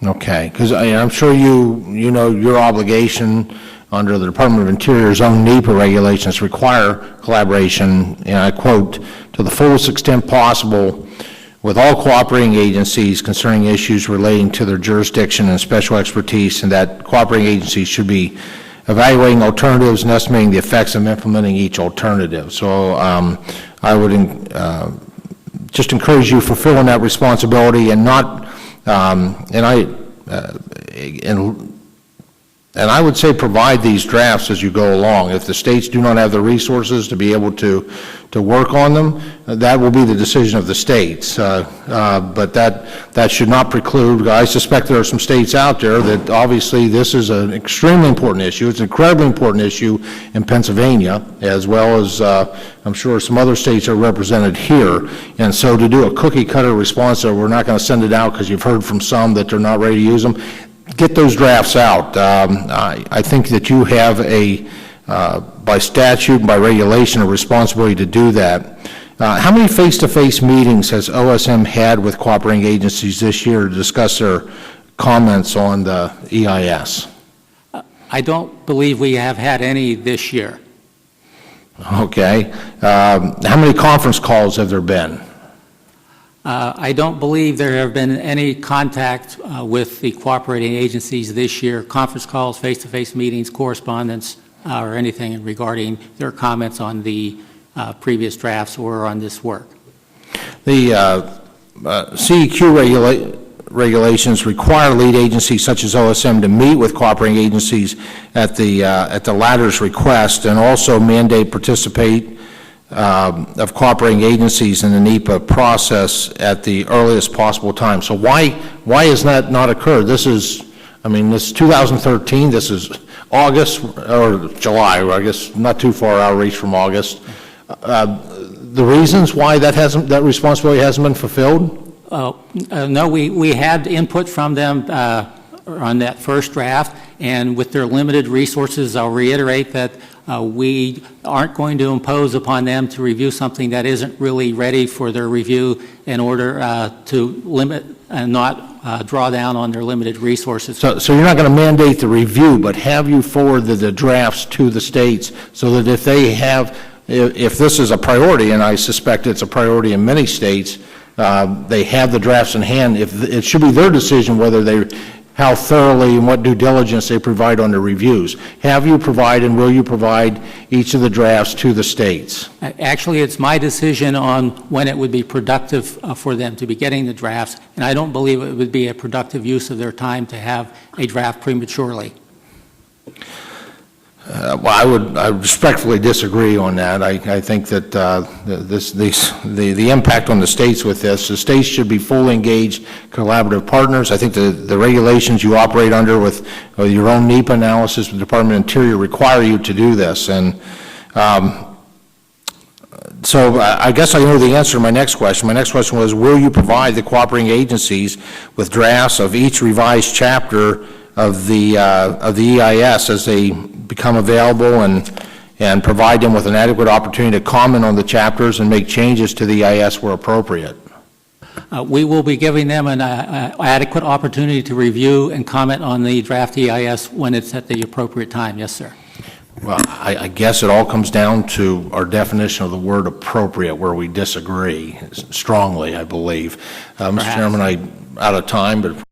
Okay, because I'm sure you know your obligation under the Department of Interior's own NEPA regulations require collaboration, and I quote, "to the fullest extent possible with all cooperating agencies concerning issues relating to their jurisdiction and special expertise, and that cooperating agencies should be evaluating alternatives and estimating the effects of implementing each alternative." So I would just encourage you fulfilling that responsibility and not, and I would say provide these drafts as you go along. If the states do not have the resources to be able to work on them, that will be the decision of the states. But that should not preclude. I suspect there are some states out there that obviously this is an extremely important issue. It's an incredibly important issue in Pennsylvania, as well as I'm sure some other states are represented here. And so to do a cookie cutter response, or we're not going to send it out because you've heard from some that they're not ready to use them, get those drafts out. I think that you have by statute and by regulation, a responsibility to do that. How many face-to-face meetings has OSM had with cooperating agencies this year to discuss their comments on the EIS? I don't believe we have had any this year. Okay. How many conference calls have there been? I don't believe there have been any contact with the cooperating agencies this year, conference calls, face-to-face meetings, correspondence, or anything regarding their comments on the previous drafts or on this work. The CEQ regulations require lead agencies such as OSM to meet with cooperating agencies at the latter's request, and also mandate participate of cooperating agencies in the NEPA process at the earliest possible time. So why has that not occurred? This is 2013, this is August or July, or I guess not too far out of reach from August. The reasons why that responsibility hasn't been fulfilled? No, we had input from them on that first draft, and with their limited resources, I'll reiterate that we aren't going to impose upon them to review something that isn't really ready for their review in order to limit and not draw down on their limited resources. So you're not going to mandate the review, but have you forwarded the drafts to the states so that if this is a priority, and I suspect it's a priority in many states, they have the drafts in hand. It should be their decision how thoroughly and what due diligence they provide on the reviews. Have you provided and will you provide each of the drafts to the states? Actually, it's my decision on when it would be productive for them to be getting the drafts, and I don't believe it would be a productive use of their time to have a draft prematurely. Well, I would respectfully disagree on that. I think that the impact on the states with this, the states should be fully engaged collaborative partners. I think the regulations you operate under with your own NEPA analysis with the Department of Interior require you to do this. And so I guess I know the answer to my next question. My next question was, will you provide the cooperating agencies with drafts of each revised chapter of the EIS as they become available, and provide them with an adequate opportunity to comment on the chapters and make changes to the EIS where appropriate? We will be giving them an adequate opportunity to review and comment on the draft EIS when it's at the appropriate time. Yes, sir. Well, I guess it all comes down to our definition of the word appropriate, where we disagree strongly, I believe. Mr. Chairman, I'm out of time, but